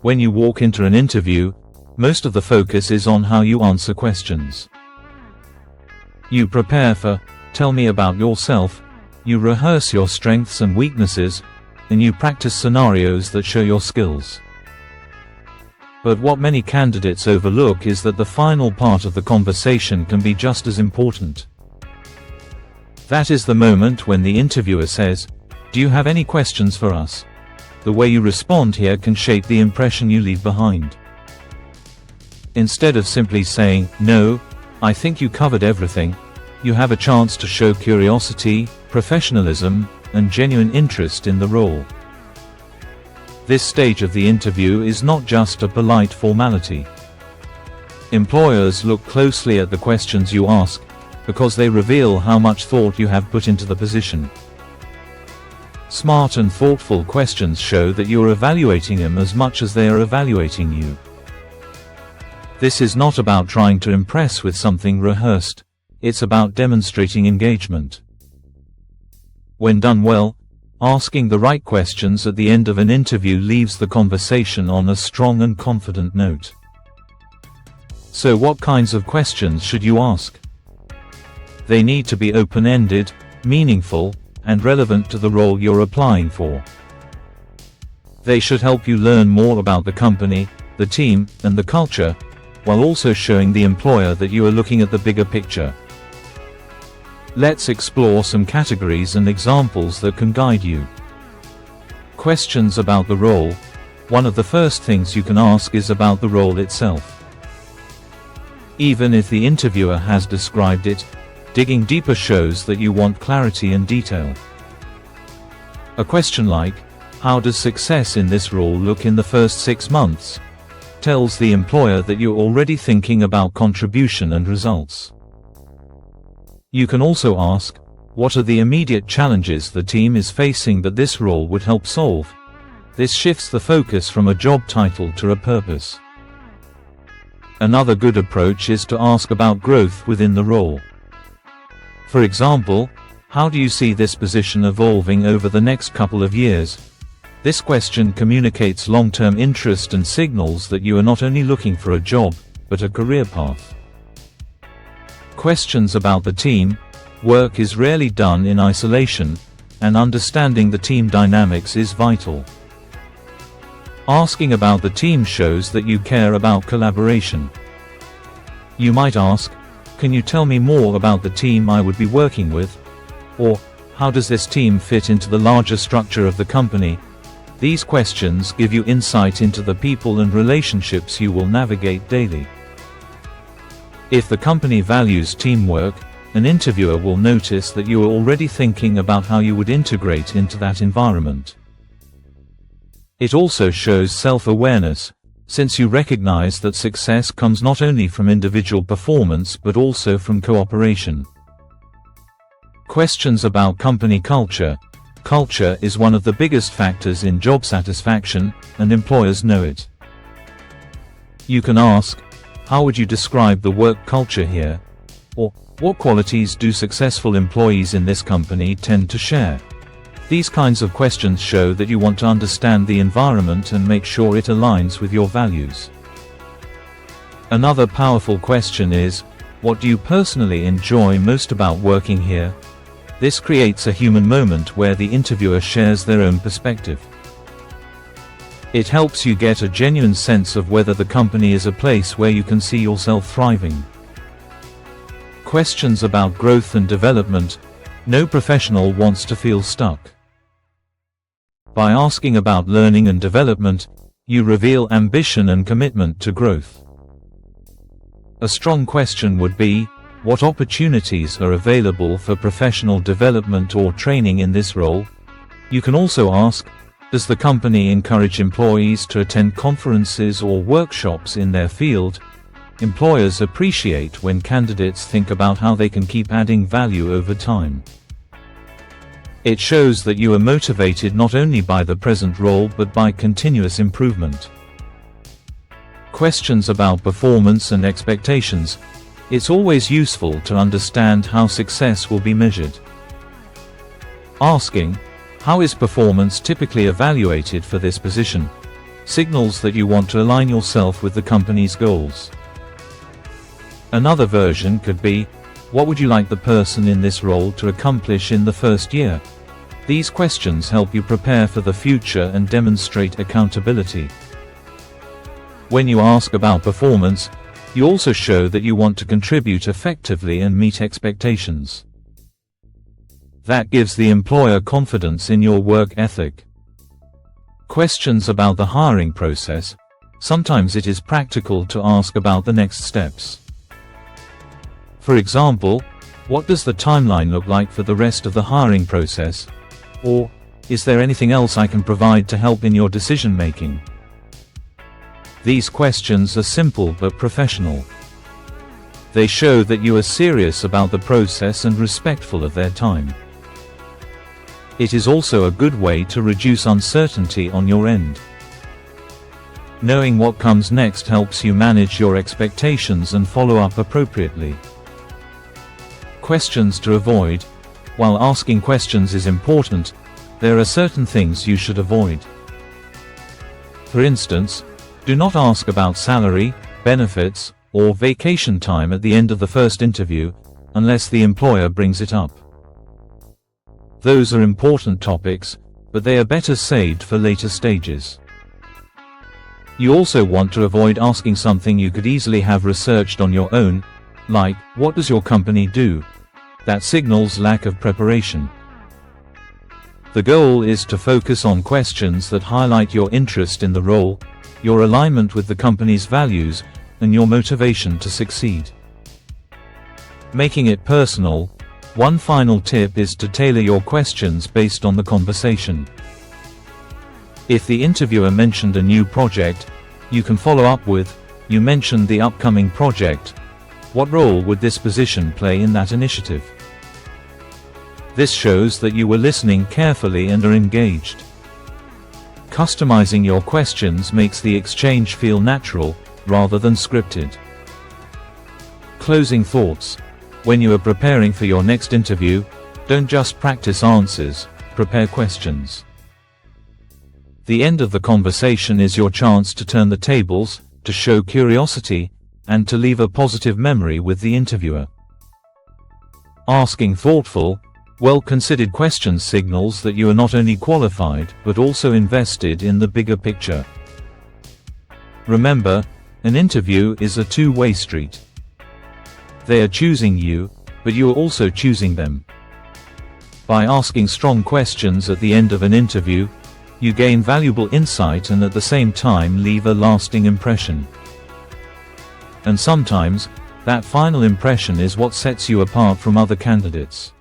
When you walk into an interview, most of the focus is on how you answer questions. You prepare for, "Tell me about yourself," you rehearse your strengths and weaknesses, and you practice scenarios that show your skills. But what many candidates overlook is that the final part of the conversation can be just as important. That is the moment when the interviewer says, "Do you have any questions for us?" The way you respond here can shape the impression you leave behind. Instead of simply saying, "No, I think you covered everything," you have a chance to show curiosity, professionalism, and genuine interest in the role. This stage of the interview is not just a polite formality. Employers look closely at the questions you ask, because they reveal how much thought you have put into the position. Smart and thoughtful questions show that you are evaluating them as much as they are evaluating you. This is not about trying to impress with something rehearsed, it's about demonstrating engagement. When done well, asking the right questions at the end of an interview leaves the conversation on a strong and confident note. So what kinds of questions should you ask? They need to be open-ended, meaningful, and relevant to the role you're applying for. They should help you learn more about the company, the team, and the culture, while also showing the employer that you are looking at the bigger picture. Let's explore some categories and examples that can guide you. Questions about the role. One of the first things you can ask is about the role itself. Even if the interviewer has described it, digging deeper shows that you want clarity and detail. A question like, "How does success in this role look in the first 6 months?" tells the employer that you're already thinking about contribution and results. You can also ask, "What are the immediate challenges the team is facing that this role would help solve?" This shifts the focus from a job title to a purpose. Another good approach is to ask about growth within the role. For example, "How do you see this position evolving over the next couple of years?" This question communicates long-term interest and signals that you are not only looking for a job, but a career path. Questions about the team. Work is rarely done in isolation, and understanding the team dynamics is vital. Asking about the team shows that you care about collaboration. You might ask, "Can you tell me more about the team I would be working with?" Or, "How does this team fit into the larger structure of the company?" These questions give you insight into the people and relationships you will navigate daily. If the company values teamwork, an interviewer will notice that you are already thinking about how you would integrate into that environment. It also shows self-awareness, since you recognize that success comes not only from individual performance but also from cooperation. Questions about company culture. Culture is one of the biggest factors in job satisfaction, and employers know it. You can ask, "How would you describe the work culture here?" Or, "What qualities do successful employees in this company tend to share?" These kinds of questions show that you want to understand the environment and make sure it aligns with your values. Another powerful question is, "What do you personally enjoy most about working here?" This creates a human moment where the interviewer shares their own perspective. It helps you get a genuine sense of whether the company is a place where you can see yourself thriving. Questions about growth and development. No professional wants to feel stuck. By asking about learning and development, you reveal ambition and commitment to growth. A strong question would be, "What opportunities are available for professional development or training in this role?" You can also ask, "Does the company encourage employees to attend conferences or workshops in their field?" Employers appreciate when candidates think about how they can keep adding value over time. It shows that you are motivated not only by the present role but by continuous improvement. Questions about performance and expectations. It's always useful to understand how success will be measured. Asking, "How is performance typically evaluated for this position?" signals that you want to align yourself with the company's goals. Another version could be, what would you like the person in this role to accomplish in the first year? These questions help you prepare for the future and demonstrate accountability. When you ask about performance, you also show that you want to contribute effectively and meet expectations. That gives the employer confidence in your work ethic. Questions about the hiring process. Sometimes it is practical to ask about the next steps. For example, what does the timeline look like for the rest of the hiring process? Or, is there anything else I can provide to help in your decision-making? These questions are simple but professional. They show that you are serious about the process and respectful of their time. It is also a good way to reduce uncertainty on your end. Knowing what comes next helps you manage your expectations and follow up appropriately. Questions to avoid. While asking questions is important, there are certain things you should avoid. For instance, do not ask about salary, benefits, or vacation time at the end of the first interview, unless the employer brings it up. Those are important topics, but they are better saved for later stages. You also want to avoid asking something you could easily have researched on your own, like, what does your company do? That signals lack of preparation. The goal is to focus on questions that highlight your interest in the role, your alignment with the company's values, and your motivation to succeed. Making it personal. One final tip is to tailor your questions based on the conversation. If the interviewer mentioned a new project, you can follow up with, you mentioned the upcoming project. What role would this position play in that initiative? This shows that you were listening carefully and are engaged. Customizing your questions makes the exchange feel natural, rather than scripted. Closing thoughts. When you are preparing for your next interview, don't just practice answers, prepare questions. The end of the conversation is your chance to turn the tables, to show curiosity, and to leave a positive memory with the interviewer. Asking thoughtful, well-considered questions signals that you are not only qualified, but also invested in the bigger picture. Remember, an interview is a two-way street. They are choosing you, but you are also choosing them. By asking strong questions at the end of an interview, you gain valuable insight and at the same time leave a lasting impression. And sometimes, that final impression is what sets you apart from other candidates.